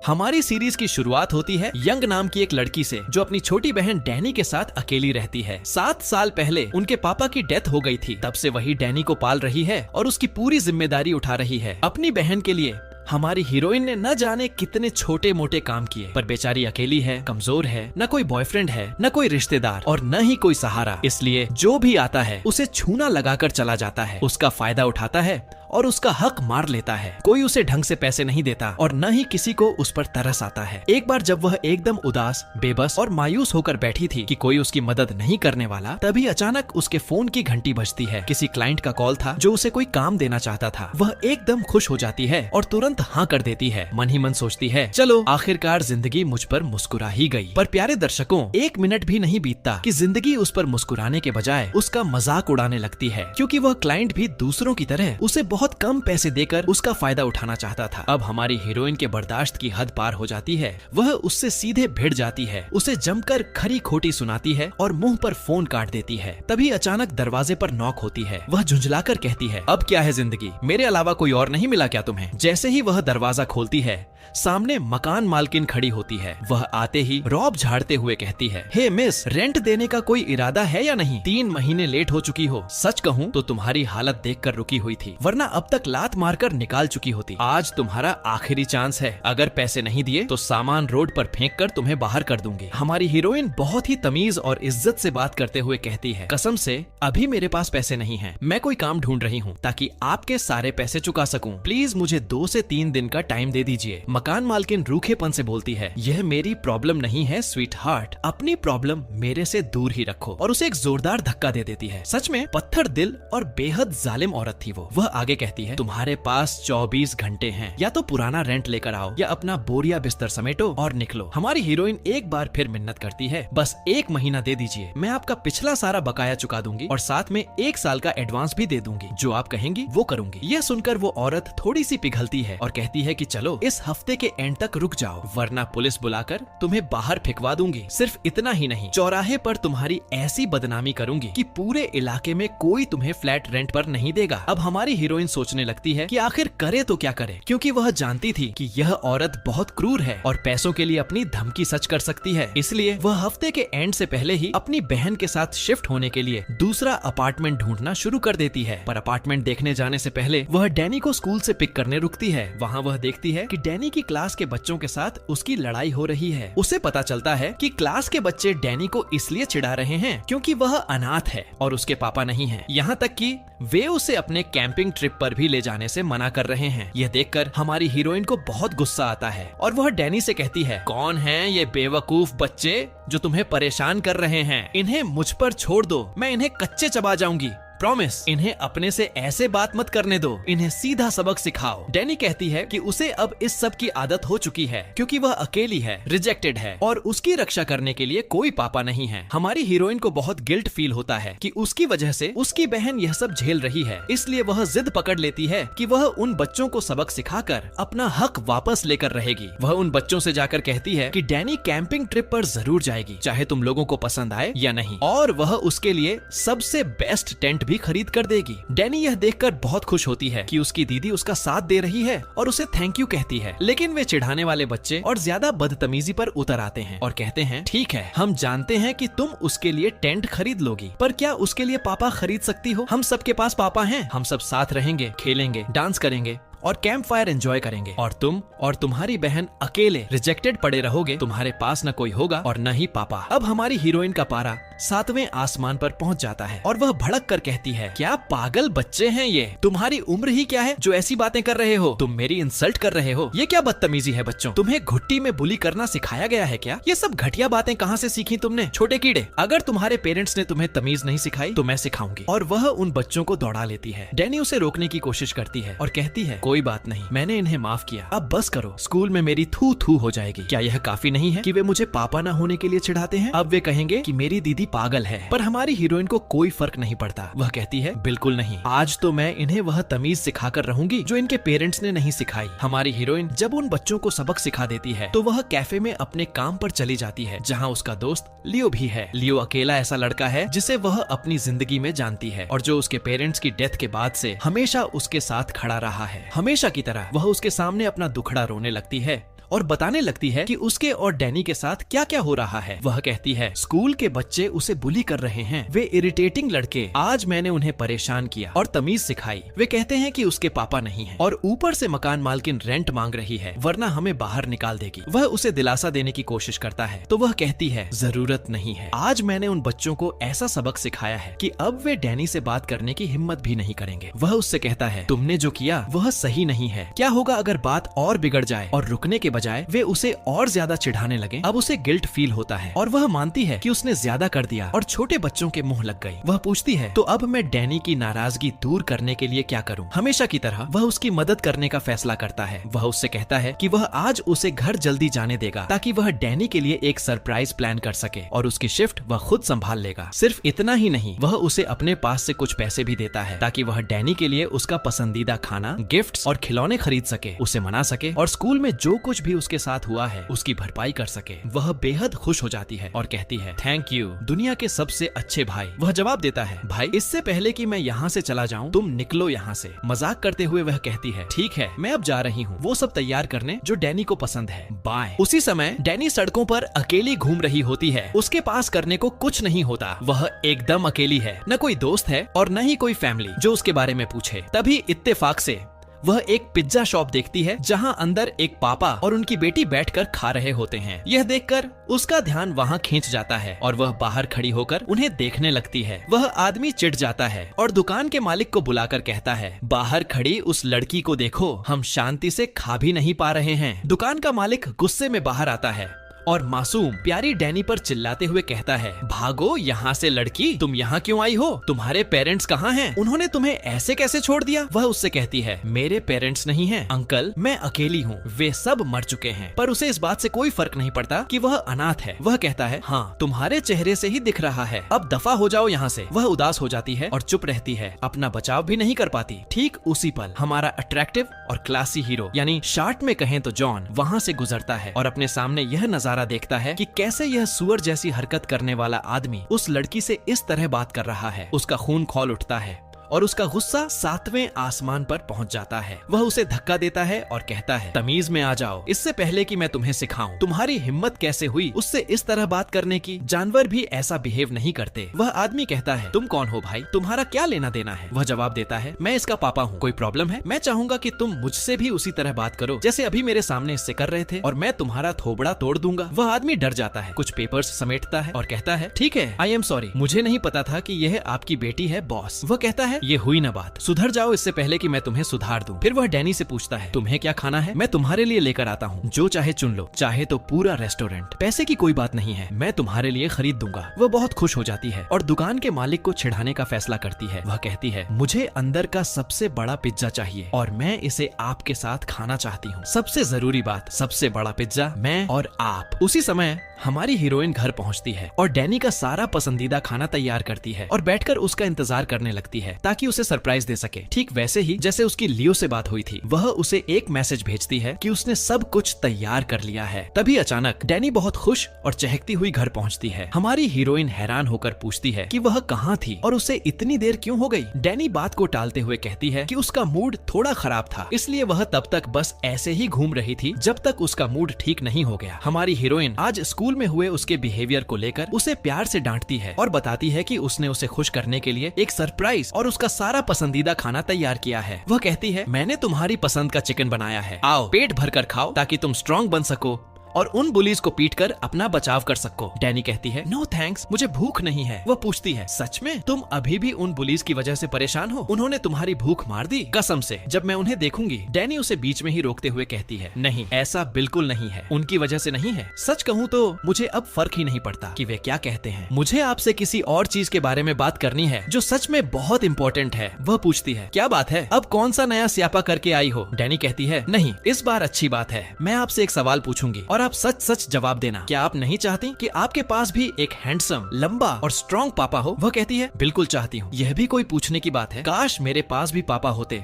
हमारी सीरीज की शुरुआत होती है यंग नाम की एक लड़की से, जो अपनी छोटी बहन डैनी के साथ अकेली रहती है। 7 साल पहले उनके पापा की डेथ हो गई थी। तब से वही डैनी को पाल रही है और उसकी पूरी जिम्मेदारी उठा रही है। अपनी बहन के लिए हमारी हीरोइन ने न जाने कितने छोटे मोटे काम किए, पर बेचारी अकेली है, कमजोर है, न कोई बॉयफ्रेंड है, न कोई रिश्तेदार और न ही कोई सहारा। इसलिए जो भी आता है उसे छूना लगाकर चला जाता है, उसका फायदा उठाता है और उसका हक मार लेता है। कोई उसे ढंग से पैसे नहीं देता और न ही किसी को उस पर तरस आता है। एक बार जब वह एकदम उदास, बेबस और मायूस होकर बैठी थी कि कोई उसकी मदद नहीं करने वाला, तभी अचानक उसके फोन की घंटी बजती है। किसी क्लाइंट का कॉल था जो उसे कोई काम देना चाहता था। वह एकदम खुश हो जाती है और तुरंत हाँ कर देती है। मन ही मन सोचती है, चलो आखिरकार जिंदगी मुझ पर मुस्कुरा ही गई। पर प्यारे दर्शकों, 1 मिनट भी नहीं बीतता कि जिंदगी उस पर मुस्कुराने के बजाय उसका मजाक उड़ाने लगती है, क्योंकि वह क्लाइंट भी दूसरों की तरह उसे बहुत कम पैसे देकर उसका फायदा उठाना चाहता था। अब हमारी हीरोइन के बर्दाश्त की हद पार हो जाती है। वह उससे सीधे भिड़ जाती है, उसे जमकर खरी खोटी सुनाती है और मुंह पर फोन काट देती है। तभी अचानक दरवाजे पर नॉक होती है। वह झुंझलाकर कहती है, अब क्या है जिंदगी, मेरे अलावा कोई और नहीं मिला क्या तुम्हें? जैसे ही वह दरवाजा खोलती है, सामने मकान मालकिन खड़ी होती है। वह आते ही रौब झाड़ते हुए कहती है, हे मिस, रेंट देने का कोई इरादा है या नहीं? 3 महीने लेट हो चुकी हो। सच कहूँ तो तुम्हारी हालत देखकर रुकी हुई थी, वरना अब तक लात मारकर निकाल चुकी होती। आज तुम्हारा आखिरी चांस है। अगर पैसे नहीं दिए तो सामान रोड पर फेंक कर तुम्हें बाहर कर दूंगी। हमारी हीरोइन बहुत ही तमीज और इज्जत से बात करते हुए कहती है, कसम से अभी मेरे पास पैसे नहीं है। मैं कोई काम ढूंढ रही हूँ ताकि आपके सारे पैसे चुका सकूं। प्लीज मुझे 2 से 3 दिन का टाइम दे दीजिए। मकान मालकिन रूखेपन से बोलती है, यह मेरी प्रॉब्लम नहीं है स्वीट हार्ट, अपनी प्रॉब्लम मेरे से दूर ही रखो, और उसे एक जोरदार धक्का दे देती है। सच में पत्थर दिल और बेहद जालिम औरत थी वो। वह आगे कहती है, तुम्हारे पास 24 घंटे हैं, या तो पुराना रेंट लेकर आओ या अपना बोरिया बिस्तर समेटो और निकलो। हमारी हीरोइन एक बार फिर मिन्नत करती है, बस 1 महीना दे दीजिए, मैं आपका पिछला सारा बकाया चुका दूंगी और साथ में 1 साल का एडवांस भी दे दूंगी। जो आप कहेंगी वो करूंगी। यह सुनकर वो औरत थोड़ी सी पिघलती है और कहती है कि चलो इस हफ्ते के एंड तक रुक जाओ, वरना पुलिस बुलाकर तुम्हें बाहर फेंकवा दूंगी। सिर्फ इतना ही नहीं, चौराहे पर तुम्हारी ऐसी बदनामी करूंगी कि पूरे इलाके में कोई तुम्हें फ्लैट रेंट पर नहीं देगा। अब हमारी हीरोइन सोचने लगती है कि आखिर करे तो क्या करे, क्योंकि वह जानती थी कि यह औरत बहुत क्रूर है और पैसों के लिए अपनी धमकी सच कर सकती है। इसलिए वह हफ्ते के एंड से पहले ही अपनी बहन के साथ शिफ्ट होने के लिए दूसरा अपार्टमेंट ढूंढना शुरू कर देती है। पर अपार्टमेंट देखने जाने से पहले वह डैनी को स्कूल से पिक करने रुकती है। वहाँ वह देखती है कि डैनी की क्लास के बच्चों के साथ उसकी लड़ाई हो रही है। उसे पता चलता है कि क्लास के बच्चे डैनी को इसलिए चिढ़ा रहे हैं क्योंकि वह अनाथ है और उसके पापा नहीं है। यहाँ तक कि वे उसे अपने कैंपिंग ट्रिप पर भी ले जाने से मना कर रहे हैं। यह देखकर हमारी हीरोइन को बहुत गुस्सा आता है और वह डैनी से कहती है, कौन हैं ये बेवकूफ बच्चे जो तुम्हें परेशान कर रहे हैं? इन्हें मुझ पर छोड़ दो, मैं इन्हें कच्चे चबा जाऊंगी। प्रॉमिस, इन्हें अपने से ऐसे बात मत करने दो, इन्हें सीधा सबक सिखाओ। डैनी कहती है कि उसे अब इस सब की आदत हो चुकी है, क्योंकि वह अकेली है, रिजेक्टेड है और उसकी रक्षा करने के लिए कोई पापा नहीं है। हमारी हीरोइन को बहुत गिल्ट फील होता है कि उसकी वजह से उसकी बहन यह सब झेल रही है। इसलिए वह जिद पकड़ लेती है कि वह उन बच्चों को सबक सिखाकर अपना हक वापस लेकर रहेगी। वह उन बच्चों से जाकर कहती है कि डैनी कैंपिंग ट्रिप पर जरूर जाएगी, चाहे तुम लोगों को पसंद आए या नहीं, और वह उसके लिए सबसे बेस्ट टेंट भी खरीद कर देगी। डैनी यह देखकर बहुत खुश होती है कि उसकी दीदी उसका साथ दे रही है और उसे थैंक यू कहती है। लेकिन वे चिढ़ाने वाले बच्चे और ज्यादा बदतमीजी पर उतर आते हैं और कहते हैं, ठीक है, हम जानते हैं कि तुम उसके लिए टेंट खरीद लोगी, पर क्या उसके लिए पापा खरीद सकती हो? हम सबके पास पापा हैं, हम सब साथ रहेंगे, खेलेंगे, डांस करेंगे और कैंप फायर एंजॉय करेंगे, और तुम और तुम्हारी बहन अकेले रिजेक्टेड पड़े रहोगे। तुम्हारे पास न कोई होगा और न ही पापा। अब हमारी हीरोइन का पारा 7वें आसमान पर पहुंच जाता है और वह भड़क कर कहती है, क्या पागल बच्चे हैं ये? तुम्हारी उम्र ही क्या है जो ऐसी बातें कर रहे हो? तुम मेरी इंसल्ट कर रहे हो। ये क्या बदतमीजी है बच्चों? तुम्हें घुट्टी में बुली करना सिखाया गया है क्या? ये सब घटिया बातें कहाँ से सीखी तुमने, छोटे कीड़े? अगर तुम्हारे पेरेंट्स ने तुम्हें तमीज नहीं सिखाई तो मैं सिखाऊंगी। और वह उन बच्चों को दौड़ा लेती है। डैनी उसे रोकने की कोशिश करती है और कहती है, कोई बात नहीं, मैंने इन्हें माफ किया, अब बस करो, स्कूल में मेरी थू थू हो जाएगी। क्या यह काफी नहीं है कि वे मुझे पापा ना होने के लिए चिढ़ाते हैं? अब वे कहेंगे कि मेरी दीदी पागल है। पर हमारी हीरोइन को कोई फर्क नहीं पड़ता। वह कहती है, बिल्कुल नहीं, आज तो मैं इन्हें वह तमीज सिखाकर रहूंगी जो इनके पेरेंट्स ने नहीं सिखाई। हमारी हीरोइन जब उन बच्चों को सबक सिखा देती है तो वह कैफे में अपने काम पर चली जाती है, जहाँ उसका दोस्त लियो भी है। लियो अकेला ऐसा लड़का है जिसे वह अपनी जिंदगी में जानती है और जो उसके पेरेंट्स की डेथ के बाद से हमेशा उसके साथ खड़ा रहा है। हमेशा की तरह वह उसके सामने अपना दुखड़ा रोने लगती है और बताने लगती है कि उसके और डैनी के साथ क्या क्या हो रहा है। वह कहती है स्कूल के बच्चे उसे बुली कर रहे हैं, वे इरिटेटिंग लड़के, आज मैंने उन्हें परेशान किया और तमीज सिखाई। वे कहते हैं कि उसके पापा नहीं है और ऊपर से मकान मालकिन रेंट मांग रही है वरना हमें बाहर निकाल देगी। वह उसे दिलासा देने की कोशिश करता है तो वह कहती है जरूरत नहीं है, आज मैंने उन बच्चों को ऐसा सबक सिखाया है कि अब वे डैनी से बात करने की हिम्मत भी नहीं करेंगे। वह उससे कहता है तुमने जो किया वह सही नहीं है, क्या होगा अगर बात और बिगड़ जाए। और रुकने के बजाय वे उसे और ज्यादा चिढ़ाने लगे। अब उसे गिल्ट फील होता है और वह मानती है कि उसने ज्यादा कर दिया और छोटे बच्चों के मुंह लग गई। वह पूछती है तो अब मैं डैनी की नाराजगी दूर करने के लिए क्या करूं। हमेशा की तरह वह उसकी मदद करने का फैसला करता है। वह उससे कहता है कि वह आज उसे घर जल्दी जाने देगा ताकि वह डैनी के लिए एक सरप्राइज प्लान कर सके और उसकी शिफ्ट वह खुद संभाल लेगा। सिर्फ इतना ही नहीं, वह उसे अपने पास से कुछ पैसे भी देता है ताकि वह डैनी के लिए उसका पसंदीदा खाना, गिफ्ट्स और खिलौने खरीद सके, उसे मना सके और स्कूल में जो कुछ भी उसके साथ हुआ है उसकी भरपाई कर सके। वह बेहद खुश हो जाती है और कहती है थैंक यू दुनिया के सबसे अच्छे भाई। वह जवाब देता है भाई इससे पहले कि मैं यहाँ से चला जाऊँ तुम निकलो यहाँ से। मजाक करते हुए वह कहती है ठीक है मैं अब जा रही हूँ वो सब तैयार करने जो डैनी को पसंद है, बाय। उसी समय डैनी सड़कों पर अकेली घूम रही होती है। उसके पास करने को कुछ नहीं होता, वह एकदम अकेली है, न कोई दोस्त है और न ही कोई फैमिली जो उसके बारे में पूछे। तभी इत्तेफाक से वह एक पिज्जा शॉप देखती है जहां अंदर एक पापा और उनकी बेटी बैठकर खा रहे होते हैं। यह देखकर उसका ध्यान वहां खींच जाता है और वह बाहर खड़ी होकर उन्हें देखने लगती है। वह आदमी चिढ़ जाता है और दुकान के मालिक को बुलाकर कहता है बाहर खड़ी उस लड़की को देखो, हम शांति से खा भी नहीं पा रहे हैं। दुकान का मालिक गुस्से में बाहर आता है और मासूम प्यारी डैनी पर चिल्लाते हुए कहता है भागो यहाँ से लड़की, तुम यहाँ क्यों आई हो, तुम्हारे पेरेंट्स कहाँ हैं, उन्होंने तुम्हें ऐसे कैसे छोड़ दिया। वह उससे कहती है मेरे पेरेंट्स नहीं हैं अंकल, मैं अकेली हूँ, वे सब मर चुके हैं। पर उसे इस बात से कोई फर्क नहीं पड़ता कि वह अनाथ है। वह कहता है हाँ तुम्हारे चेहरे से ही दिख रहा है, अब दफा हो जाओ यहाँ से। वह उदास हो जाती है और चुप रहती है, अपना बचाव भी नहीं कर पाती। ठीक उसी पल हमारा अट्रैक्टिव और क्लासी हीरो यानी शार्ट में कहें तो जॉन वहाँ से गुजरता है और अपने सामने यह नजारा देखता है कि कैसे यह सुअर जैसी हरकत करने वाला आदमी उस लड़की से इस तरह बात कर रहा है। उसका खून खौल उठता है और उसका गुस्सा 7वें आसमान पर पहुंच जाता है। वह उसे धक्का देता है और कहता है तमीज में आ जाओ, इससे पहले कि मैं तुम्हें सिखाऊं। तुम्हारी हिम्मत कैसे हुई उससे इस तरह बात करने की, जानवर भी ऐसा बिहेव नहीं करते। वह आदमी कहता है तुम कौन हो भाई, तुम्हारा क्या लेना देना है। वह जवाब देता है मैं इसका पापा हूँ, कोई प्रॉब्लम है, मैं चाहूंगा कि तुम मुझसे भी उसी तरह बात करो जैसे अभी मेरे सामने इससे कर रहे थे और मैं तुम्हारा थोबड़ा तोड़ दूंगा। वह आदमी डर जाता है, कुछ पेपर्स समेटता है और कहता है ठीक है, आई एम सॉरी, मुझे नहीं पता था कि यह आपकी बेटी है बॉस। वह कहता है ये हुई ना बात, सुधर जाओ इससे पहले कि मैं तुम्हें सुधार दूं। फिर वह डैनी से पूछता है तुम्हें क्या खाना है, मैं तुम्हारे लिए लेकर आता हूँ, जो चाहे चुन लो, चाहे तो पूरा रेस्टोरेंट, पैसे की कोई बात नहीं है, मैं तुम्हारे लिए खरीद दूंगा। वह बहुत खुश हो जाती है और दुकान के मालिक को चिढ़ाने का फैसला करती है। वह कहती है मुझे अंदर का सबसे बड़ा पिज्जा चाहिए और मैं इसे आपके साथ खाना चाहती हूँ। सबसे जरूरी बात, सबसे बड़ा पिज्जा मैं और आप। उसी समय हमारी हीरोइन घर पहुंचती है और डैनी का सारा पसंदीदा खाना तैयार करती है और बैठकर उसका इंतजार करने लगती है ताकि उसे सरप्राइज दे सके। ठीक वैसे ही जैसे उसकी लियो से बात हुई थी, वह उसे एक मैसेज भेजती है कि उसने सब कुछ तैयार कर लिया है। तभी अचानक डैनी बहुत खुश और चहकती हुई घर पहुंचती है। हमारी हीरोइन हैरान होकर पूछती है कि वह कहाँ थी और उसे इतनी देर क्यों हो गई। डैनी बात को टालते हुए कहती है कि उसका मूड थोड़ा खराब था, इसलिए वह तब तक बस ऐसे ही घूम रही थी जब तक उसका मूड ठीक नहीं हो गया। हमारी हीरोइन आज स्कूल में हुए उसके बिहेवियर को लेकर उसे प्यार से डांटती है और बताती है कि उसने उसे खुश करने के लिए एक सरप्राइज और उसका सारा पसंदीदा खाना तैयार किया है। वह कहती है मैंने तुम्हारी पसंद का चिकन बनाया है, आओ पेट भर कर खाओ ताकि तुम स्ट्रॉन्ग बन सको और उन बुलीज को पीटकर अपना बचाव कर सको। डैनी कहती है नो थैंक्स, मुझे भूख नहीं है। वह पूछती है सच में तुम अभी भी उन बुलीज की वजह से परेशान हो, उन्होंने तुम्हारी भूख मार दी। कसम से जब मैं उन्हें देखूंगी। डैनी उसे बीच में ही रोकते हुए कहती है नहीं, ऐसा बिल्कुल नहीं है, उनकी वजह से नहीं है। सच कहूँ तो मुझे अब फर्क ही नहीं पड़ता कि वे क्या कहते हैं, मुझे आपसे किसी और चीज के बारे में बात करनी है जो सच में बहुत इंपॉर्टेंट है। वह पूछती है क्या बात है, अब कौन सा नया स्यापा करके आई हो। डैनी कहती है नहीं, इस बार अच्छी बात है, मैं आपसे एक सवाल पूछूंगी और आप सच सच जवाब देना। क्या आप नहीं चाहती कि आपके पास भी एक हैंडसम, लंबा और स्ट्रॉन्ग पापा हो। वह कहती है बिल्कुल चाहती हूँ, यह भी कोई पूछने की बात है, काश मेरे पास भी पापा होते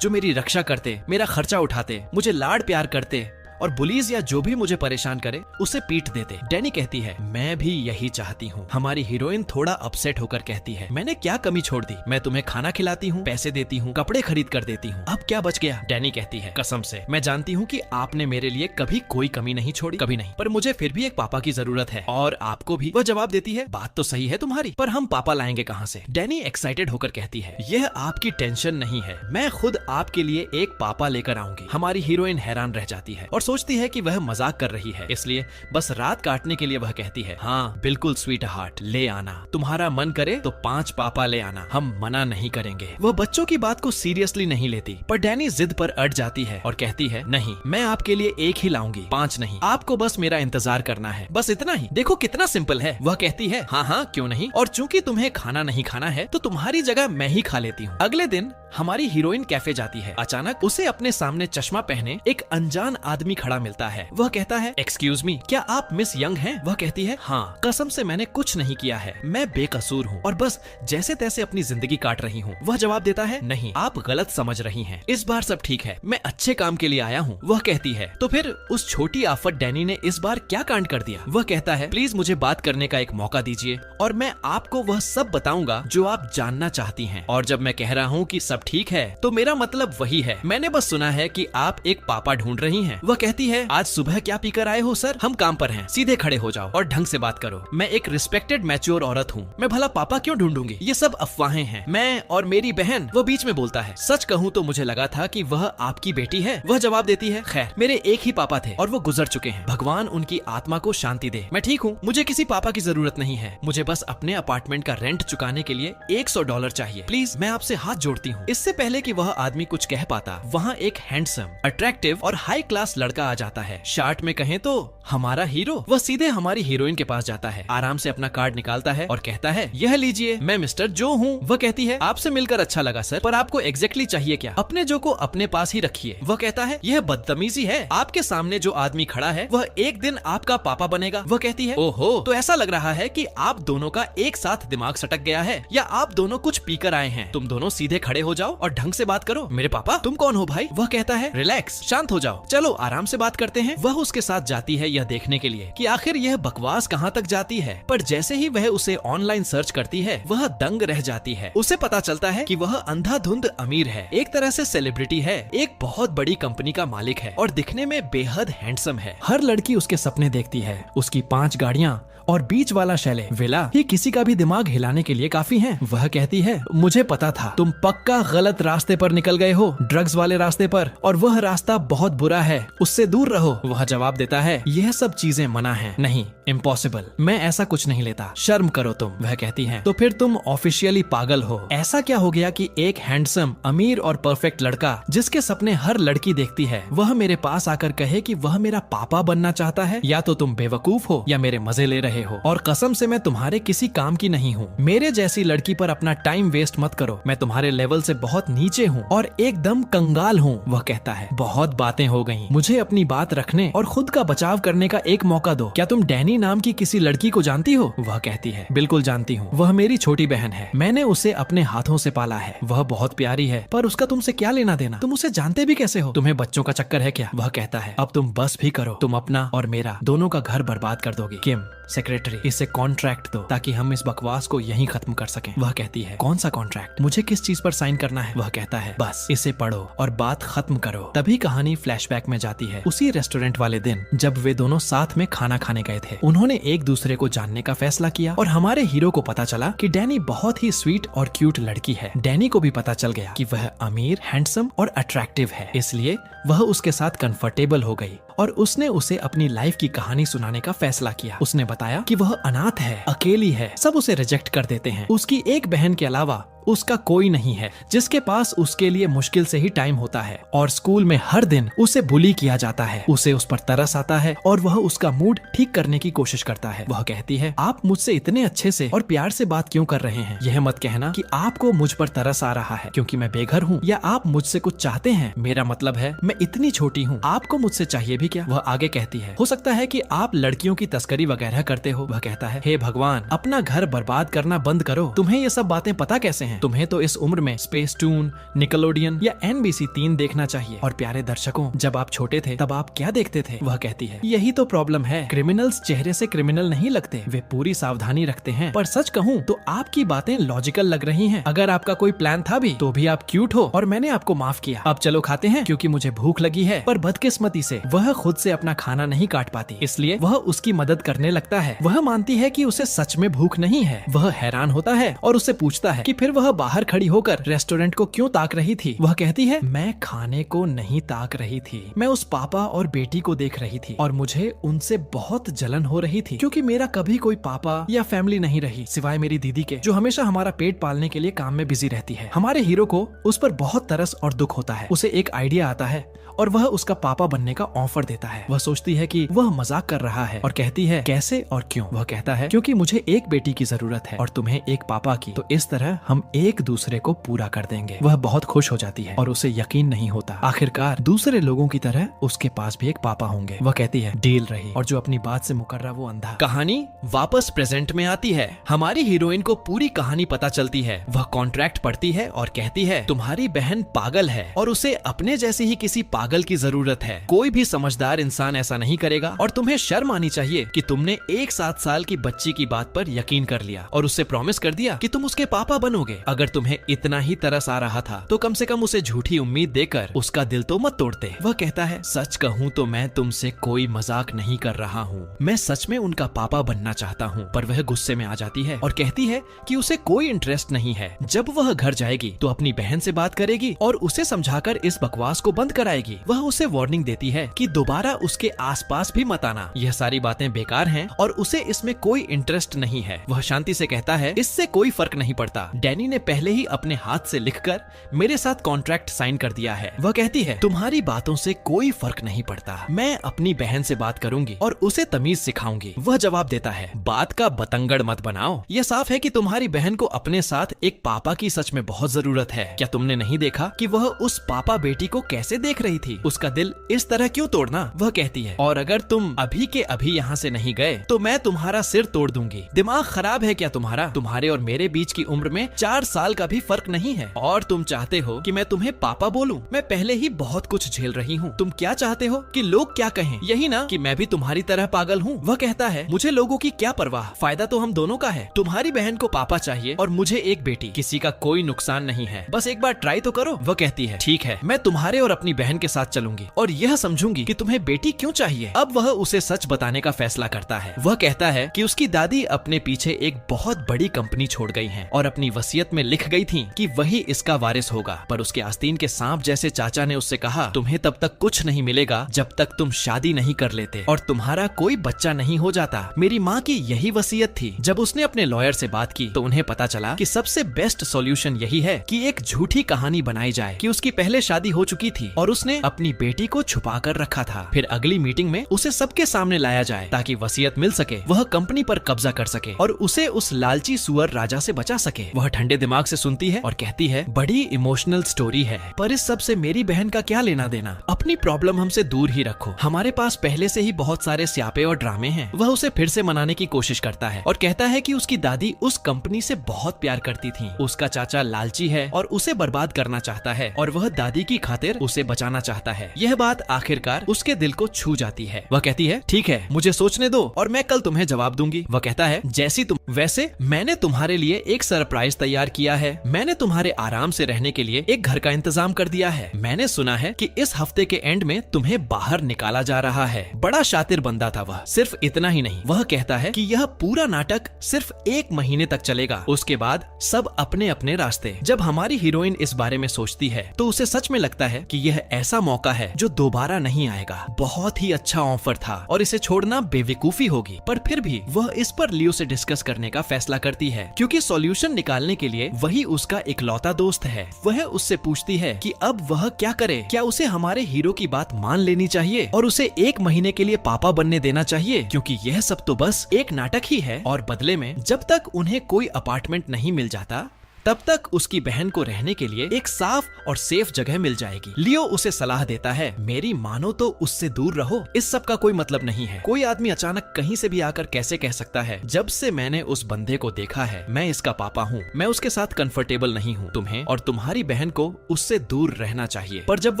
जो मेरी रक्षा करते, मेरा खर्चा उठाते, मुझे लाड प्यार करते और बुलीज या जो भी मुझे परेशान करे उसे पीट देते। डैनी कहती है मैं भी यही चाहती हूँ। हमारी हीरोइन थोड़ा अपसेट होकर कहती है मैंने क्या कमी छोड़ दी, मैं तुम्हें खाना खिलाती हूँ, पैसे देती हूँ, कपड़े खरीद कर देती हूँ, अब क्या बच गया। डैनी कहती है कसम से मैं जानती हूँ कि आपने मेरे लिए कभी कोई कमी नहीं छोड़ी, कभी नहीं, पर मुझे फिर भी एक पापा की जरूरत है और आपको भी। वह जवाब देती है बात तो सही है तुम्हारी, पर हम पापा लाएंगे कहाँ से। डैनी एक्साइटेड होकर कहती है यह आपकी टेंशन नहीं है, मैं खुद आपके लिए एक पापा लेकर आऊंगी। हमारी हीरोइन हैरान रह जाती है और सोचती है कि वह मजाक कर रही है, इसलिए बस रात काटने के लिए वह कहती है हाँ बिल्कुल स्वीट हार्ट, ले आना, तुम्हारा मन करे तो 5 पापा ले आना, हम मना नहीं करेंगे। वह बच्चों की बात को सीरियसली नहीं लेती, पर डैनी जिद पर अड़ जाती है और कहती है नहीं, मैं आपके लिए एक ही लाऊंगी, 5 नहीं, आपको बस मेरा इंतजार करना है, बस इतना ही। देखो कितना सिंपल है। वह कहती है हाँ हाँ क्यों नहीं, और चूंकि तुम्हें खाना नहीं खाना है तो तुम्हारी जगह मैं ही खा लेती हूँ। अगले दिन हमारी हीरोइन कैफे जाती है। अचानक उसे अपने सामने चश्मा पहने एक अनजान आदमी खड़ा मिलता है। वह कहता है एक्सक्यूज मी, क्या आप मिस यंग हैं? वह कहती है हाँ, कसम से मैंने कुछ नहीं किया है, मैं बेकसूर हूँ और बस जैसे तैसे अपनी जिंदगी काट रही हूँ। वह जवाब देता है नहीं, आप गलत समझ रही हैं, इस बार सब ठीक है, मैं अच्छे काम के लिए आया हूँ। वह कहती है तो फिर उस छोटी आफत डैनी ने इस बार क्या कांड कर दिया? वह कहता है प्लीज मुझे बात करने का एक मौका दीजिए और मैं आपको वह सब बताऊंगा जो आप जानना चाहती हैं। और जब मैं कह रहा हूँ कि सब ठीक है तो मेरा मतलब वही है, मैंने बस सुना है कि आप एक पापा ढूंढ रही हैं। वह कहती है आज सुबह क्या पीकर आए हो सर? हम काम पर हैं, सीधे खड़े हो जाओ और ढंग से बात करो। मैं एक रिस्पेक्टेड मैच्योर औरत हूँ, मैं भला पापा क्यों ढूंढूंगी? ये सब अफवाहें हैं, मैं और मेरी बहन। वो बीच में बोलता है सच कहूँ तो मुझे लगा था कि वह आपकी बेटी है। वह जवाब देती है खैर मेरे एक ही पापा थे और वो गुजर चुके हैं, भगवान उनकी आत्मा को शांति दे। मैं ठीक हूँ, मुझे किसी पापा की जरूरत नहीं है, मुझे बस अपने अपार्टमेंट का रेंट चुकाने के लिए $100 चाहिए, प्लीज मैं आपसे हाथ जोड़ती हूँ। इससे पहले कि वह आदमी कुछ कह पाता, वहाँ एक हैंडसम, अट्रैक्टिव और हाई क्लास लड़का आ जाता है। शार्ट में कहें तो हमारा हीरो। वह सीधे हमारी हीरोइन के पास जाता है, आराम से अपना कार्ड निकालता है और कहता है यह लीजिए, मैं मिस्टर जो हूँ। वह कहती है आपसे मिलकर अच्छा लगा सर, पर आपको एग्जैक्टली चाहिए क्या? अपने जो को अपने पास ही रखिए। वह कहता है यह बदतमीजी है, आपके सामने जो आदमी खड़ा है वह एक दिन आपका पापा बनेगा। वह कहती है ओहो, तो ऐसा लग रहा है कि आप दोनों का एक साथ दिमाग सटक गया है या आप दोनों कुछ पीकर आए हैं। तुम दोनों सीधे खड़े हो जाओ और ढंग से बात करो। मेरे पापा? तुम कौन हो भाई? वह कहता है रिलैक्स, शांत हो जाओ, चलो आराम से बात करते हैं। वह उसके साथ जाती है यह देखने के लिए कि आखिर यह बकवास कहाँ तक जाती है, पर जैसे ही वह उसे ऑनलाइन सर्च करती है वह दंग रह जाती है। उसे पता चलता है कि वह अंधाधुंध अमीर है, एक तरह से सेलिब्रिटी है, एक बहुत बड़ी कंपनी का मालिक है और दिखने में बेहद हैंडसम है। हर लड़की उसके सपने देखती है, उसकी 5 गाड़ियाँ और बीच वाला शैले विला ही किसी का भी दिमाग हिलाने के लिए काफी हैं। वह कहती है मुझे पता था, तुम पक्का गलत रास्ते पर निकल गए हो, ड्रग्स वाले रास्ते पर, और वह रास्ता बहुत बुरा है, उससे दूर रहो। वह जवाब देता है यह सब चीजें मना है, नहीं, इम्पॉसिबल, मैं ऐसा कुछ नहीं लेता, शर्म करो तुम। वह कहती है तो फिर तुम ऑफिशियली पागल हो। ऐसा क्या हो गया कि एक हैंडसम, अमीर और परफेक्ट लड़का जिसके सपने हर लड़की देखती है, वह मेरे पास आकर कहे कि वह मेरा पापा बनना चाहता है? या तो तुम बेवकूफ हो या मेरे मजे ले रहे हो, और कसम से मैं तुम्हारे किसी काम की नहीं हूँ। मेरे जैसी लड़की पर अपना टाइम वेस्ट मत करो, मैं तुम्हारे लेवल से बहुत नीचे हूँ और एकदम कंगाल हूँ। वह कहता है बहुत बातें हो गयी, मुझे अपनी बात रखने और खुद का बचाव करने का एक मौका दो। क्या तुम डैनी नाम की किसी लड़की को जानती हो? वह कहती है बिल्कुल जानती हूँ, वह मेरी छोटी बहन है, मैंने उसे अपने हाथों से पाला है, वह बहुत प्यारी है, पर उसका तुमसे क्या लेना देना? तुम उसे जानते भी कैसे हो? तुम्हें बच्चों का चक्कर है क्या? वह कहता है अब तुम बस भी करो, तुम अपना और मेरा दोनों का घर बर्बाद कर दोगी। किम सेक्रेटरी, इसे कॉन्ट्रैक्ट दो ताकि हम इस बकवास को यहीं खत्म कर सकें। वह कहती है कौन सा कॉन्ट्रैक्ट, मुझे किस चीज पर साइन करना है? वह कहता है बस इसे पढ़ो और बात खत्म करो। तभी कहानी फ्लैशबैक में जाती है उसी रेस्टोरेंट वाले दिन जब वे दोनों साथ में खाना खाने गए थे। उन्होंने एक दूसरे को जानने का फैसला किया और हमारे हीरो को पता चला कि डैनी बहुत ही स्वीट और क्यूट लड़की है। डैनी को भी पता चल गया कि वह अमीर, हैंडसम और अट्रैक्टिव है, इसलिए वह उसके साथ कंफर्टेबल हो गई और उसने उसे अपनी लाइफ की कहानी सुनाने का फैसला किया। उसने बताया कि वह अनाथ है, अकेली है, सब उसे रिजेक्ट कर देते हैं, उसकी एक बहन के अलावा उसका कोई नहीं है जिसके पास उसके लिए मुश्किल से ही टाइम होता है, और स्कूल में हर दिन उसे बुली किया जाता है। उसे उस पर तरस आता है और वह उसका मूड ठीक करने की कोशिश करता है। वह कहती है आप मुझसे इतने अच्छे से और प्यार से बात क्यों कर रहे हैं? यह मत कहना कि आपको मुझ पर तरस आ रहा है क्योंकि मैं बेघर हूँ या आप मुझसे कुछ चाहते हैं। मेरा मतलब है मैं इतनी छोटी हूँ, आपको मुझसे चाहिए भी क्या? वह आगे कहती है हो सकता है कि आप लड़कियों की तस्करी वगैरह करते हो। वह कहता है हे भगवान, अपना घर बर्बाद करना बंद करो, तुम्हें ये सब बातें पता कैसे हैं? हैं। तुम्हें तो इस उम्र में स्पेस टून, निकलोडियन या NBC 3 देखना चाहिए। और प्यारे दर्शकों, जब आप छोटे थे तब आप क्या देखते थे? वह कहती है, यही तो प्रॉब्लम है, क्रिमिनल्स चेहरे से क्रिमिनल नहीं लगते, वे पूरी सावधानी रखते हैं। पर सच कहूँ तो आपकी बातें लॉजिकल लग रही हैं। अगर आपका कोई प्लान था भी तो भी आप क्यूट हो और मैंने आपको माफ किया। अब चलो खाते हैं, क्योंकि मुझे भूख लगी है। पर बदकिस्मती से वह खुद से अपना खाना नहीं काट पाती, इसलिए वह उसकी मदद करने लगता है। वह मानती है कि उसे सच में भूख नहीं है। वह हैरान होता है और उससे पूछता है कि फिर वह बाहर खड़ी होकर रेस्टोरेंट को क्यों ताक रही थी। वह कहती है, मैं खाने को नहीं ताक रही थी, मैं उस पापा और बेटी को देख रही थी और मुझे उनसे बहुत जलन हो रही थी, क्योंकि मेरा कभी कोई पापा या फैमिली नहीं रही सिवाय मेरी दीदी के, जो हमेशा हमारा पेट पालने के लिए काम में बिजी रहती है। हमारे हीरो को उस पर बहुत तरस और दुख होता है। उसे एक आइडिया आता है और वह उसका पापा बनने का ऑफर देता है। वह सोचती है कि वह मजाक कर रहा है और कहती है, कैसे और क्यों? वह कहता है, क्योंकि मुझे एक बेटी की जरूरत है और तुम्हें एक पापा की, तो इस तरह हम एक दूसरे को पूरा कर देंगे। वह बहुत खुश हो जाती है और उसे यकीन नहीं होता, आखिरकार दूसरे लोगों की तरह उसके पास भी एक पापा होंगे। वह कहती है, डील रही, और जो अपनी बात से मुकर रहा वो अंधा। कहानी वापस प्रेजेंट में आती है। हमारी हीरोइन को पूरी कहानी पता चलती है। वह कॉन्ट्रैक्ट पढ़ती है और कहती है, तुम्हारी बहन पागल है और उसे अपने जैसे ही किसी पागल की जरूरत है। कोई भी समझदार इंसान ऐसा नहीं करेगा और तुम्हें शर्म आनी चाहिए कि तुमने एक 7 साल की बच्ची की बात पर यकीन कर लिया और उससे प्रॉमिस कर दिया कि तुम उसके पापा बनोगे। अगर तुम्हें इतना ही तरस आ रहा था तो कम से कम उसे झूठी उम्मीद देकर उसका दिल तो मत तोड़ते। वह कहता है, सच कहूँ तो मैं तुमसे कोई मजाक नहीं कर रहा हूँ, मैं सच में उनका पापा बनना चाहता हूँ। पर वह गुस्से में आ जाती है और कहती है कि उसे कोई इंटरेस्ट नहीं है। जब वह घर जाएगी तो अपनी बहन से बात करेगी और उसे समझाकर इस बकवास को बंद कराएगी। वह उसे वार्निंग देती है कि दोबारा उसके आसपास भी मत आना, यह सारी बातें बेकार हैं और उसे इसमें कोई इंटरेस्ट नहीं है। वह शांति से कहता है, इससे कोई फर्क नहीं पड़ता, डैनी ने पहले ही अपने हाथ से लिखकर मेरे साथ कॉन्ट्रैक्ट साइन कर दिया है। वह कहती है, तुम्हारी बातों से कोई फर्क नहीं पड़ता, मैं अपनी बहन से बात करूंगी और उसे तमीज सिखाऊंगी। वह जवाब देता है, बात का बतंगड़ मत बनाओ, यह साफ है कि तुम्हारी बहन को अपने साथ एक पापा की सच में बहुत जरूरत है। क्या तुमने नहीं देखा कि वह उस पापा बेटी को कैसे देख रही थी? उसका दिल इस तरह क्यों तोड़ना? वह कहती है, और अगर तुम अभी के अभी यहाँ से नहीं गए तो मैं तुम्हारा सिर तोड़ दूंगी। दिमाग खराब है क्या तुम्हारा? तुम्हारे और मेरे बीच की उम्र में 4 साल का भी फर्क नहीं है और तुम चाहते हो कि मैं तुम्हें पापा बोलूं? मैं पहले ही बहुत कुछ झेल रही हूँ। तुम क्या चाहते हो कि लोग क्या कहें? यही ना कि मैं भी तुम्हारी तरह पागल हूँ। वह कहता है, मुझे लोगों की क्या परवाह, फायदा तो हम दोनों का है। तुम्हारी बहन को पापा चाहिए और मुझे एक बेटी, किसी का कोई नुकसान नहीं है, बस एक बार ट्राई तो करो। वह कहती है, ठीक है, मैं तुम्हारे और अपनी बहन के साथ चलूंगी और यह समझूंगी कि तुम्हें बेटी क्यों चाहिए। अब वह उसे सच बताने का फैसला करता है। वह कहता है कि उसकी दादी अपने पीछे एक बहुत बड़ी कंपनी छोड़ गई हैं और अपनी वसीयत में लिख गई थी कि वही इसका वारिस होगा। पर उसके आस्तीन के सांप जैसे चाचा ने उससे कहा, तुम्हें तब तक कुछ नहीं मिलेगा जब तक तुम शादी नहीं कर लेते और तुम्हारा कोई बच्चा नहीं हो जाता। मेरी माँ की यही वसीयत थी। जब उसने अपने लॉयर से बात की तो उन्हें पता चला कि सबसे बेस्ट सॉल्यूशन यही है कि एक झूठी कहानी बनाई जाए कि उसकी पहले शादी हो चुकी थी और उसने अपनी बेटी को छुपा कर रखा था। फिर अगली मीटिंग में उसे सबके सामने लाया जाए ताकि वसीयत मिल सके, वह कंपनी पर कब्जा कर सके और उसे उस लालची सुअर राजा से बचा सके। वह ठंडे दिमाग से सुनती है और कहती है, बड़ी इमोशनल स्टोरी है, पर इस सब से मेरी बहन का क्या लेना देना? अपनी प्रॉब्लम हमसे दूर ही रखो, हमारे पास पहले से ही बहुत सारे स्यापे और ड्रामे हैं। वह उसे फिर से मनाने की कोशिश करता है और कहता है कि उसकी दादी उस कंपनी से बहुत प्यार करती थी, उसका चाचा लालची है और उसे बर्बाद करना चाहता है और वह दादी की खातिर उसे बचाना चाहता है। यह बात आखिरकार उसके दिल को छू जाती है। वह कहती है, ठीक है, मुझे सोचने दो और मैं कल तुम्हें जवाब दूंगी। वह कहता है, जैसी तुम। वैसे मैंने तुम्हारे लिए एक सरप्राइज तैयार किया है। मैंने तुम्हारे आराम से रहने के लिए एक घर का इंतजाम कर दिया है। मैंने सुना है कि इस हफ्ते के एंड में तुम्हें बाहर निकाला जा रहा है। बड़ा शातिर बंदा था वह। सिर्फ इतना ही नहीं, वह कहता है कि यह पूरा नाटक सिर्फ 1 महीने तक चलेगा, उसके बाद सब अपने अपने रास्ते। जब हमारी हीरोइन इस बारे में सोचती है तो उसे सच में लगता है कि यह ऐसा मौका है जो दोबारा नहीं आएगा। बहुत ही अच्छा ऑफर था और इसे छोड़ना बेवकूफी होगी, पर फिर भी वह इस पर लियो से डिस्कस करने का फैसला करती है क्योंकि सॉल्यूशन निकालने के लिए वही उसका इकलौता दोस्त है। वह उससे पूछती है कि अब वह क्या करे, क्या उसे हमारे हीरो की बात मान लेनी चाहिए और उसे 1 महीने के लिए पापा बनने देना चाहिए, क्योंकि यह सब तो बस एक नाटक ही है और बदले में जब तक उन्हें कोई अपार्टमेंट नहीं मिल जाता तब तक उसकी बहन को रहने के लिए एक साफ और सेफ जगह मिल जाएगी। लियो उसे सलाह देता है, मेरी मानो तो उससे दूर रहो, इस सब का कोई मतलब नहीं है। कोई आदमी अचानक कहीं से भी आकर कैसे कह सकता है, जब से मैंने उस बंदे को देखा है मैं इसका पापा हूँ, मैं उसके साथ कंफर्टेबल नहीं हूँ, तुम्हें और तुम्हारी बहन को उससे दूर रहना चाहिए। पर जब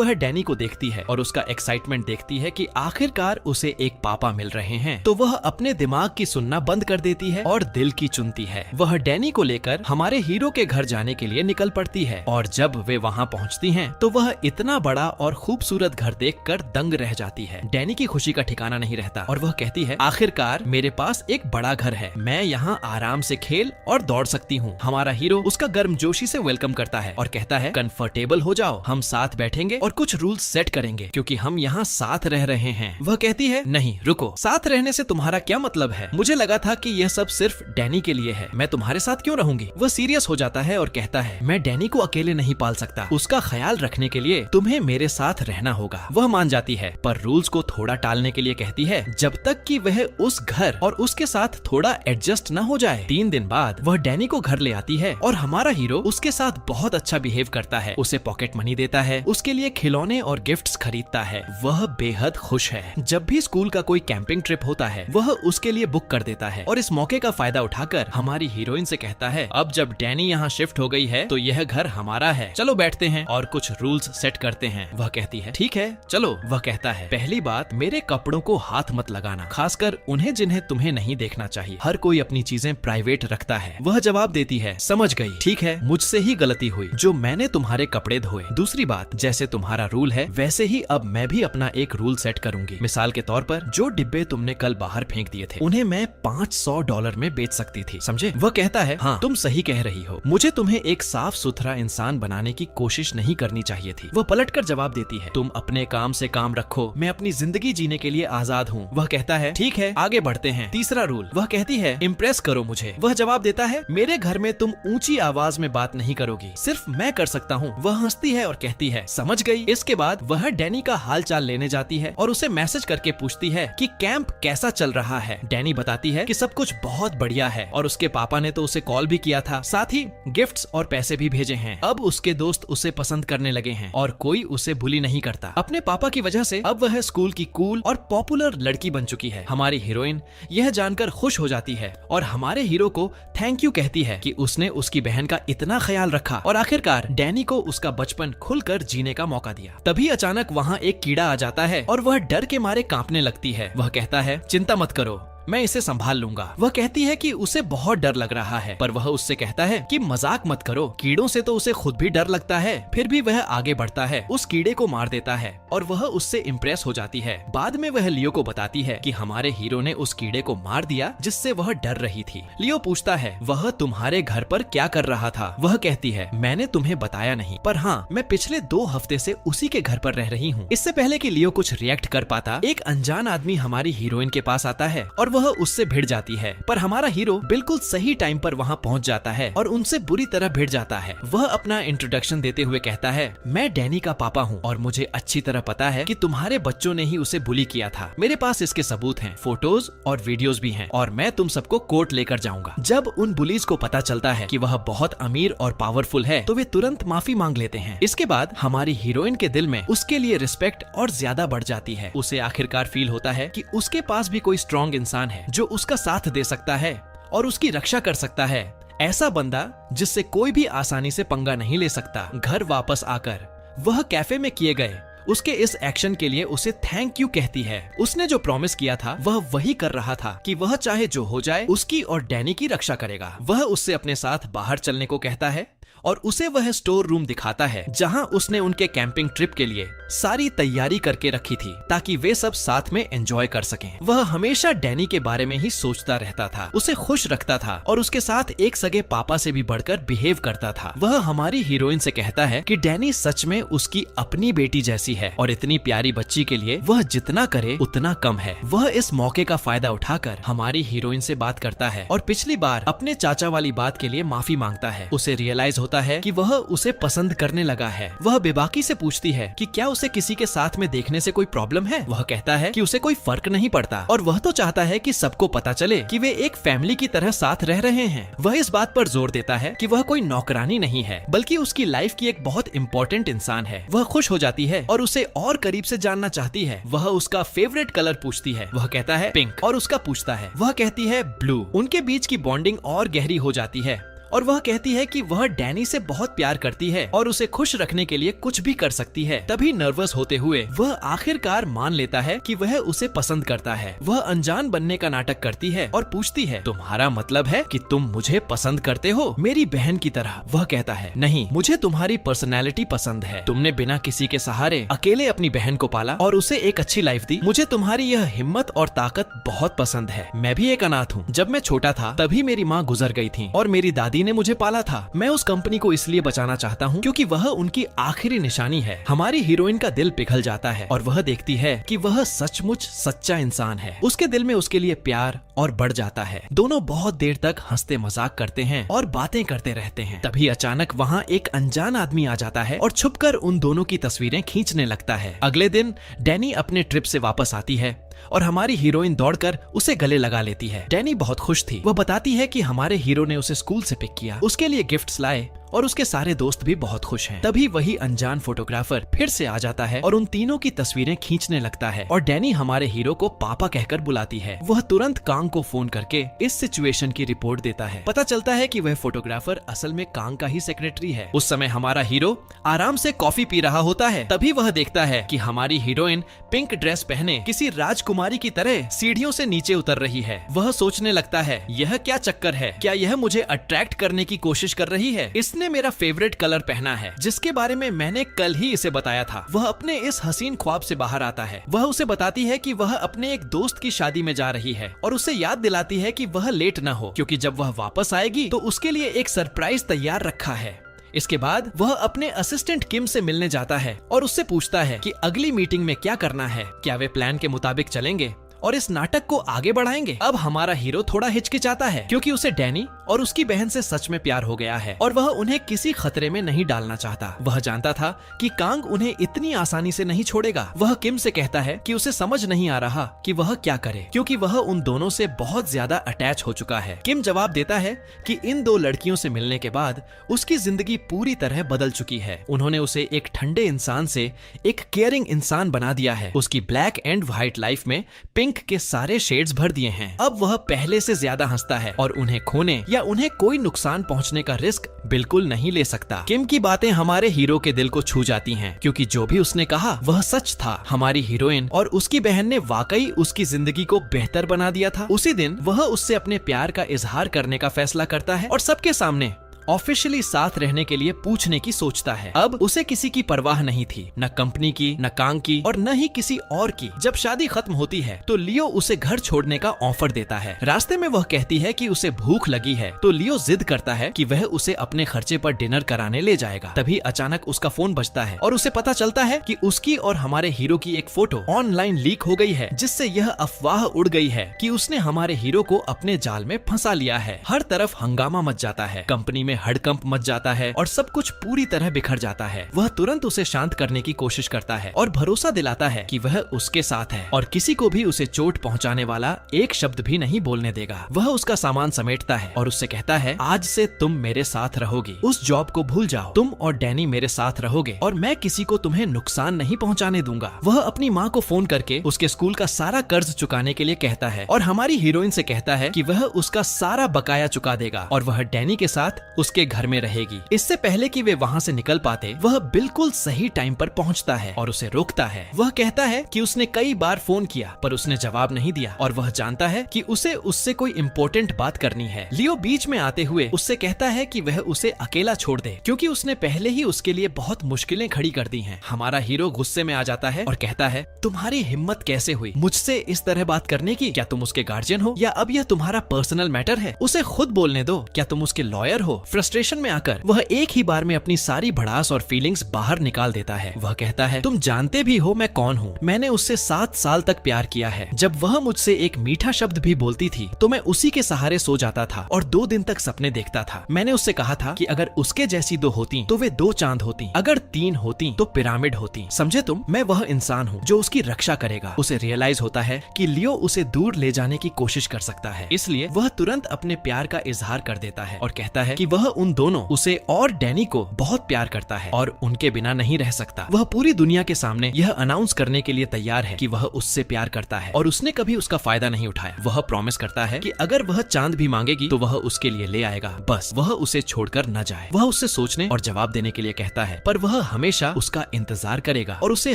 वह डैनी को देखती है और उसका एक्साइटमेंट देखती है कि आखिरकार उसे एक पापा मिल रहे हैं, तो वह अपने दिमाग की सुनना बंद कर देती है और दिल की चुनती है। वह डैनी को लेकर हमारे हीरो के घर जाने के लिए निकल पड़ती है और जब वे वहाँ पहुँचती हैं, तो वह इतना बड़ा और खूबसूरत घर देखकर दंग रह जाती है। डैनी की खुशी का ठिकाना नहीं रहता और वह कहती है, आखिरकार मेरे पास एक बड़ा घर है, मैं यहाँ आराम से खेल और दौड़ सकती हूँ। हमारा हीरो उसका गर्मजोशी से वेलकम करता है और कहता है, कंफर्टेबल हो जाओ, हम साथ बैठेंगे और कुछ रूल्स सेट करेंगे क्योंकि हम यहाँ साथ रह रहे हैं। वह कहती है, नहीं रुको, साथ रहने से तुम्हारा क्या मतलब है? मुझे लगा था कि यह सब सिर्फ डैनी के लिए है, मैं तुम्हारे साथ क्यों रहूंगी? वह सीरियस हो जाता है और कहता है, मैं डैनी को अकेले नहीं पाल सकता, उसका ख्याल रखने के लिए तुम्हें मेरे साथ रहना होगा। वह मान जाती है पर रूल्स को थोड़ा टालने के लिए कहती है, जब तक कि वह उस घर और उसके साथ थोड़ा एडजस्ट न हो जाए। 3 दिन बाद वह डैनी को घर ले आती है और हमारा हीरो उसके साथ बहुत अच्छा बिहेव करता है, उसे पॉकेट मनी देता है, उसके लिए खिलौने और गिफ्ट्स खरीदता है। वह बेहद खुश है। जब भी स्कूल का कोई कैंपिंग ट्रिप होता है वह उसके लिए बुक कर देता है और इस मौके का फायदा उठाकर हमारी हीरोइन से कहता है, अब जब डैनी यहाँ शिफ्ट हो गई है तो यह घर हमारा है, चलो बैठते हैं और कुछ रूल्स सेट करते हैं। वह कहती है, ठीक है चलो। वह कहता है, पहली बात, मेरे कपड़ों को हाथ मत लगाना, खासकर उन्हें जिन्हें तुम्हें नहीं देखना चाहिए। हर कोई अपनी चीजें प्राइवेट रखता है। वह जवाब देती है, समझ गई, ठीक है, मुझसे ही गलती हुई जो मैंने तुम्हारे कपड़े धोए। दूसरी बात, जैसे तुम्हारा रूल है वैसे ही अब मैं भी अपना एक रूल सेट करूंगी। मिसाल के तौर पर जो डिब्बे तुमने कल बाहर फेंक दिए थे उन्हें मैं $500 में बेच सकती थी, समझे? वह कहता है, हाँ तुम सही कह रही हो, मुझे तुम्हें एक साफ सुथरा इंसान बनाने की कोशिश नहीं करनी चाहिए थी। वह पलटकर जवाब देती है, तुम अपने काम से काम रखो, मैं अपनी जिंदगी जीने के लिए आजाद हूँ। वह कहता है, ठीक है आगे बढ़ते हैं। तीसरा रूल, वह कहती है, इम्प्रेस करो मुझे। वह जवाब देता है, मेरे घर में तुम ऊंची आवाज में बात नहीं करोगी, सिर्फ मैं कर सकता हूँ। वह हंसती है और कहती है, समझ गई। इसके बाद वह डैनी का हाल चाल लेने जाती है और उसे मैसेज करके पूछती है कि कैंप कैसा चल रहा है। डैनी बताती है कि सब कुछ बहुत बढ़िया है और उसके पापा ने तो उसे कॉल भी किया था, साथ ही गिफ्ट्स और पैसे भी भेजे हैं। अब उसके दोस्त उसे पसंद करने लगे हैं और कोई उसे बुली नहीं करता। अपने पापा की वजह से अब वह स्कूल की कूल और पॉपुलर लड़की बन चुकी है। हमारी हीरोइन यह जानकर खुश हो जाती है और हमारे हीरो को थैंक यू कहती है कि उसने उसकी बहन का इतना ख्याल रखा और आखिरकार डैनी को उसका बचपन खुलकर जीने का मौका दिया। तभी अचानक वहाँ एक कीड़ा आ जाता है और वह डर के मारे कांपने लगती है। वह कहता है, चिंता मत करो, मैं इसे संभाल लूंगा। वह कहती है कि उसे बहुत डर लग रहा है, पर वह उससे कहता है कि मजाक मत करो, कीड़ों से तो उसे खुद भी डर लगता है। फिर भी वह आगे बढ़ता है, उस कीड़े को मार देता है और वह उससे इम्प्रेस हो जाती है। बाद में वह लियो को बताती है कि हमारे हीरो ने उस कीड़े को मार दिया जिससे वह डर रही थी। लियो पूछता है, वह तुम्हारे घर पर क्या कर रहा था? वह कहती है, मैंने तुम्हें बताया नहीं, पर हाँ मैं पिछले 2 हफ्ते से उसी के घर पर रह रही हूँ। इससे पहले कि लियो कुछ रिएक्ट कर पाता, एक अनजान आदमी हमारी हीरोइन के पास आता है और वह उससे भिड़ जाती है, पर हमारा हीरो बिल्कुल सही टाइम पर वहाँ पहुँच जाता है और उनसे बुरी तरह भिड़ जाता है। वह अपना इंट्रोडक्शन देते हुए कहता है, मैं डैनी का पापा हूँ और मुझे अच्छी तरह पता है कि तुम्हारे बच्चों ने ही उसे बुली किया था। मेरे पास इसके सबूत हैं, फोटोज और वीडियोस भी हैं और मैं तुम सबको कोर्ट लेकर जाऊंगा। जब उन बुलीज को पता चलता है कि वह बहुत अमीर और पावरफुल है तो वे तुरंत माफी मांग लेते हैं। इसके बाद हमारी हीरोइन के दिल में उसके लिए रिस्पेक्ट और ज्यादा बढ़ जाती है। उसे आखिरकार फील होता है कि उसके पास भी कोई स्ट्रॉन्ग इंसान है जो उसका साथ दे सकता है और उसकी रक्षा कर सकता है। ऐसा बंदा जिससे कोई भी आसानी से पंगा नहीं ले सकता। घर वापस आकर वह कैफे में किए गए उसके इस एक्शन के लिए उसे थैंक यू कहती है। उसने जो प्रॉमिस किया था वह वही कर रहा था कि वह चाहे जो हो जाए उसकी और डैनी की रक्षा करेगा। वह उससे अपने साथ बाहर चलने को कहता है और उसे वह स्टोर रूम दिखाता है जहां उसने उनके कैंपिंग ट्रिप के लिए सारी तैयारी करके रखी थी ताकि वे सब साथ में एंजॉय कर सकें। वह हमेशा डैनी के बारे में ही सोचता रहता था, उसे खुश रखता था और उसके साथ एक सगे पापा से भी बढ़कर बिहेव करता था। वह हमारी हीरोइन से कहता है कि डैनी सच में उसकी अपनी बेटी जैसी है और इतनी प्यारी बच्ची के लिए वह जितना करे उतना कम है। वह इस मौके का फायदा उठाकर हमारी हीरोइन से बात करता है और पिछली बार अपने चाचा वाली बात के लिए माफी मांगता है। उसे रियलाइज होता है कि वह उसे पसंद करने लगा है। वह बेबाकी से पूछती है कि क्या उसे किसी के साथ में देखने से कोई प्रॉब्लम है। वह कहता है कि उसे कोई फर्क नहीं पड़ता और वह तो चाहता है कि सबको पता चले कि वे एक फैमिली की तरह साथ रह रहे हैं। वह इस बात पर जोर देता है कि वह कोई नौकरानी नहीं है, बल्कि उसकी लाइफ की एक बहुत इंपॉर्टेंट इंसान है। वह खुश हो जाती है और उसे और करीब से जानना चाहती है। वह उसका फेवरेट कलर पूछती है। वह कहता है पिंक और उसका पूछता है। वह कहती है ब्लू। उनके बीच की बॉन्डिंग और गहरी हो जाती है और वह कहती है कि वह डैनी से बहुत प्यार करती है और उसे खुश रखने के लिए कुछ भी कर सकती है। तभी नर्वस होते हुए वह आखिरकार मान लेता है कि वह उसे पसंद करता है। वह अनजान बनने का नाटक करती है और पूछती है, तुम्हारा मतलब है कि तुम मुझे पसंद करते हो मेरी बहन की तरह? वह कहता है, नहीं, मुझे तुम्हारी पर्सनैलिटी पसंद है। तुमने बिना किसी के सहारे अकेले अपनी बहन को पाला और उसे एक अच्छी लाइफ दी। मुझे तुम्हारी यह हिम्मत और ताकत बहुत पसंद है। मैं भी एक अनाथ हूँ। जब मैं छोटा था तभी मेरी माँ गुजर गई थी और मेरी दादी ने मुझे पाला था। मैं उस कंपनी को इसलिए बचाना चाहता हूँ क्योंकि वह उनकी आखिरी निशानी है। हमारी हीरोइन का दिल पिघल जाता है और वह देखती है कि वह सचमुच सच्चा इंसान है। उसके दिल में उसके लिए प्यार और बढ़ जाता है। दोनों बहुत देर तक हंसते मजाक करते हैं और बातें करते रहते हैं। तभी अचानक वहाँ एक अनजान आदमी आ जाता है और छुपकर उन दोनों की तस्वीरें खींचने लगता है। अगले दिन डैनी अपने ट्रिप से वापस आती है और हमारी हीरोइन दौड़कर उसे गले लगा लेती है। डैनी बहुत खुश थी। वह बताती है कि हमारे हीरो ने उसे स्कूल से पिक किया, उसके लिए गिफ्ट्स लाए और उसके सारे दोस्त भी बहुत खुश हैं। तभी वही अनजान फोटोग्राफर फिर से आ जाता है और उन तीनों की तस्वीरें खींचने लगता है और डैनी हमारे हीरो को पापा कहकर बुलाती है। वह तुरंत कांग को फोन करके इस सिचुएशन की रिपोर्ट देता है। पता चलता है कि वह फोटोग्राफर असल में कांग का ही सेक्रेटरी है। उस समय हमारा हीरो आराम से कॉफी पी रहा होता है। तभी वह देखता है कि हमारी हीरोइन पिंक ड्रेस पहने किसी राजकुमारी की तरह सीढ़ियों से नीचे उतर रही है। वह सोचने लगता है, यह क्या चक्कर है? क्या यह मुझे अट्रैक्ट करने की कोशिश कर रही है? इसने मेरा फेवरेट कलर पहना है जिसके बारे में मैंने कल ही इसे बताया था। वह अपने इस हसीन ख्वाब से बाहर आता है। वह उसे बताती है कि वह अपने एक दोस्त की शादी में जा रही है और उसे याद दिलाती है कि वह लेट न हो क्योंकि जब वह वापस आएगी तो उसके लिए एक सरप्राइज तैयार रखा है। इसके बाद वह अपने असिस्टेंट किम से मिलने जाता है और उससे पूछता है कि अगली मीटिंग में क्या करना है, क्या वे प्लान के मुताबिक चलेंगे और इस नाटक को आगे बढ़ाएंगे। अब हमारा हीरो थोड़ा हिचकिचाता है क्योंकि उसे डैनी और उसकी बहन से सच में प्यार हो गया है और वह उन्हें किसी खतरे में नहीं डालना चाहता। वह जानता था कि कांग उन्हें इतनी आसानी से नहीं छोड़ेगा। वह किम से कहता है कि उसे समझ नहीं आ रहा कि वह क्या करे क्योंकि वह उन दोनों से बहुत ज्यादा अटैच हो चुका है। किम जवाब देता है कि इन दो लड़कियों से मिलने के बाद उसकी जिंदगी पूरी तरह बदल चुकी है। उन्होंने उसे एक ठंडे इंसान से एक केयरिंग इंसान बना दिया है। उसकी ब्लैक एंड व्हाइट लाइफ में पिंक के सारे शेड्स भर दिए हैं। अब वह पहले से ज्यादा हंसता है और उन्हें खोने या उन्हें कोई नुकसान पहुंचने का रिस्क बिल्कुल नहीं ले सकता। किम की बातें हमारे हीरो के दिल को छू जाती हैं क्योंकि जो भी उसने कहा वह सच था। हमारी हीरोइन और उसकी बहन ने वाकई उसकी जिंदगी को बेहतर बना दिया था। उसी दिन वह उससे अपने प्यार का इजहार करने का फैसला करता है और सबके सामने ऑफिशियली साथ रहने के लिए पूछने की सोचता है। अब उसे किसी की परवाह नहीं थी, न कंपनी की, न कांग की और न ही किसी और की। जब शादी खत्म होती है तो लियो उसे घर छोड़ने का ऑफर देता है। रास्ते में वह कहती है कि उसे भूख लगी है तो लियो जिद करता है कि वह उसे अपने खर्चे पर डिनर कराने ले जाएगा। तभी अचानक उसका फोन बजता है और उसे पता चलता है कि उसकी और हमारे हीरो की एक फोटो ऑनलाइन लीक हो गई है, जिससे यह अफवाह उड़ गई है कि उसने हमारे हीरो को अपने जाल में फंसा लिया है। हर तरफ हंगामा मच जाता है, कंपनी में हड़कंप मच जाता है और सब कुछ पूरी तरह बिखर जाता है। वह तुरंत उसे शांत करने की कोशिश करता है और भरोसा दिलाता है कि वह उसके साथ है और किसी को भी उसे चोट पहुंचाने वाला एक शब्द भी नहीं बोलने देगा। वह उसका सामान समेटता है और उससे कहता है, आज से तुम मेरे साथ रहोगी, उस जॉब को भूल जाओ, तुम और डैनी मेरे साथ रहोगे और मैं किसी को तुम्हें नुकसान नहीं पहुंचाने दूंगा। वह अपनी माँ को फोन करके उसके स्कूल का सारा कर्ज चुकाने के लिए कहता है और हमारी हीरोइन से कहता है कि वह उसका सारा बकाया चुका देगा और वह डैनी के साथ उसके घर में रहेगी। इससे पहले कि वे वहाँ से निकल पाते वह बिल्कुल सही टाइम पर पहुँचता है और उसे रोकता है। वह कहता है कि उसने कई बार फोन किया पर उसने जवाब नहीं दिया और वह जानता है कि उसे उससे कोई इम्पोर्टेंट बात करनी है। लियो बीच में आते हुए उससे कहता है कि वह उसे अकेला छोड़ दे क्योंकि उसने पहले ही उसके लिए बहुत मुश्किलें खड़ी कर दी हैं। हमारा हीरो गुस्से में आ जाता है और कहता है, तुम्हारी हिम्मत कैसे हुई मुझसे इस तरह बात करने की? क्या तुम उसके गार्जियन हो या अब यह तुम्हारा पर्सनल मैटर है? उसे खुद बोलने दो, क्या तुम उसके लॉयर हो? फ्रस्ट्रेशन में आकर वह एक ही बार में अपनी सारी भड़ास और फीलिंग्स बाहर निकाल देता है। वह कहता है, तुम जानते भी हो मैं कौन हूँ। मैंने उससे 7 साल तक प्यार किया है। जब वह मुझसे एक मीठा शब्द भी बोलती थी तो मैं उसी के सहारे सो जाता था और 2 दिन तक सपने देखता था। मैंने उससे कहा था कि अगर उसके जैसी 2 होती तो वे 2 चांद होती, अगर 3 होती तो पिरामिड होती। समझे तुम? मैं वह इंसान हूँ जो उसकी रक्षा करेगा। उसे रियलाइज होता है कि लियो उसे दूर ले जाने की कोशिश कर सकता है, इसलिए वह तुरंत अपने प्यार का इजहार कर देता है और कहता है कि वह उन दोनों, उसे और डैनी को बहुत प्यार करता है और उनके बिना नहीं रह सकता। वह पूरी दुनिया के सामने यह अनाउंस करने के लिए तैयार है कि वह उससे प्यार करता है और उसने कभी उसका फायदा नहीं उठाया। वह प्रॉमिस करता है कि अगर वह चांद भी मांगेगी तो वह उसके लिए ले आएगा, बस वह उसे छोड़कर न जाए। वह उससे सोचने और जवाब देने के लिए कहता है, पर वह हमेशा उसका इंतजार करेगा और उसे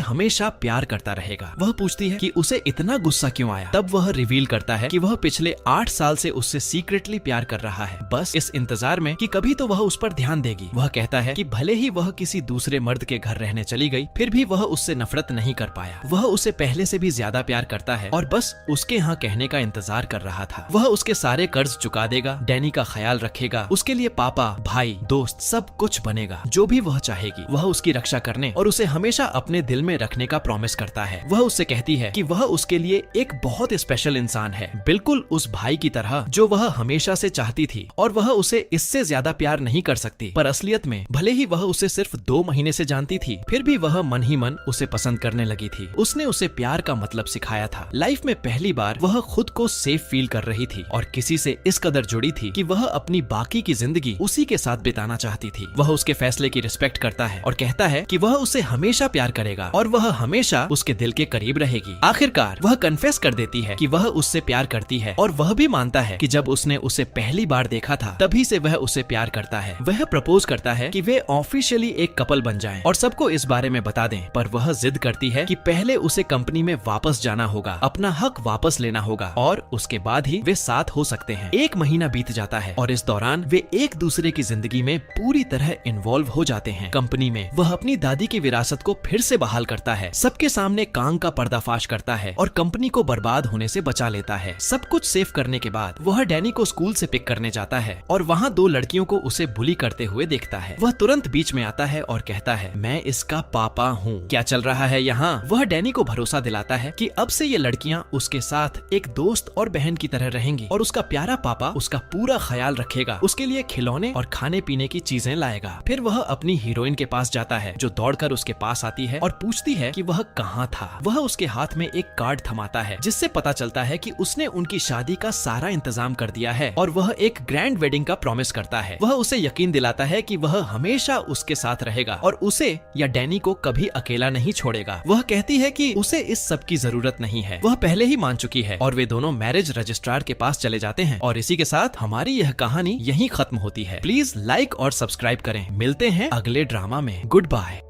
हमेशा प्यार करता रहेगा। वह पूछती है कि उसे इतना गुस्सा क्यों आया। तब वह रिवील करता है कि वह पिछले 8 साल से उससे सीक्रेटली प्यार कर रहा है, बस इस इंतजार में कि कभी तो वह उस पर ध्यान देगी। वह कहता है कि भले ही वह किसी दूसरे मर्द के घर रहने चली गई, फिर भी वह उससे नफरत नहीं कर पाया। वह उसे पहले से भी ज्यादा प्यार करता है और बस उसके यहाँ कहने का इंतजार कर रहा था। वह उसके सारे कर्ज चुका देगा, डैनी का ख्याल रखेगा, उसके लिए पापा, भाई, दोस्त सब कुछ बनेगा, जो भी वह चाहेगी। वह उसकी रक्षा करने और उसे हमेशा अपने दिल में रखने का प्रॉमिस करता है। वह उससे कहती है कि वह उसके लिए एक बहुत स्पेशल इंसान है, बिल्कुल उस भाई की तरह जो वह हमेशा से चाहती थी और वह उसे इससे ज्यादा प्यार नहीं कर सकती। पर असलियत में भले ही वह उसे सिर्फ 2 महीने से जानती थी, फिर भी वह मन ही मन उसे पसंद करने लगी थी। उसने उसे प्यार का मतलब सिखाया था। लाइफ में पहली बार वह खुद को सेफ फील कर रही थी और किसी से इस कदर जुड़ी थी कि वह अपनी बाकी की जिंदगी उसी के साथ बिताना चाहती थी। वह उसके फैसले की रिस्पेक्ट करता है और कहता है कि वह उसे हमेशा प्यार करेगा और वह हमेशा उसके दिल के करीब रहेगी। आखिरकार वह कन्फेस कर देती है कि वह उससे प्यार करती है और वह भी मानता है कि जब उसने उसे पहली बार देखा था तभी से वह उसे प्यार करता है। वह प्रपोज करता है कि वे ऑफिशियली एक कपल बन जाएं और सबको इस बारे में बता दें, पर वह जिद करती है कि पहले उसे कंपनी में वापस जाना होगा, अपना हक वापस लेना होगा और उसके बाद ही वे साथ हो सकते हैं। 1 महीना बीत जाता है और इस दौरान वे एक दूसरे की जिंदगी में पूरी तरह इन्वॉल्व हो जाते हैं। कंपनी में वह अपनी दादी की विरासत को फिर से बहाल करता है, सबके सामने कांग का पर्दाफाश करता है और कंपनी को बर्बाद होने से बचा लेता है। सब कुछ सेव करने के बाद वह डैनी को स्कूल से पिक करने जाता है और वहाँ 2 लड़कियों को उसे बुली करते हुए देखता है। वह तुरंत बीच में आता है और कहता है, मैं इसका पापा हूँ, क्या चल रहा है यहाँ। वह डैनी को भरोसा दिलाता है कि अब से ये लड़कियाँ उसके साथ एक दोस्त और बहन की तरह रहेंगी और उसका प्यारा पापा उसका पूरा ख्याल रखेगा, उसके लिए खिलौने और खाने पीने की चीजें लाएगा। फिर वह अपनी हीरोइन के पास जाता है जो दौड़कर उसके पास आती है और पूछती है कि वह कहाँ था। वह उसके हाथ में एक कार्ड थमाता है जिससे पता चलता है कि उसने उनकी शादी का सारा इंतजाम कर दिया है और वह एक ग्रैंड वेडिंग का प्रॉमिस करता है। वह उसे यकीन दिलाता है कि वह हमेशा उसके साथ रहेगा और उसे या डैनी को कभी अकेला नहीं छोड़ेगा। वह कहती है कि उसे इस सब की जरूरत नहीं है, वह पहले ही मान चुकी है और वे दोनों मैरिज रजिस्ट्रार के पास चले जाते हैं। और इसी के साथ हमारी यह कहानी यहीं खत्म होती है। प्लीज लाइक और सब्सक्राइब करें। मिलते हैं अगले ड्रामा में। Good bye.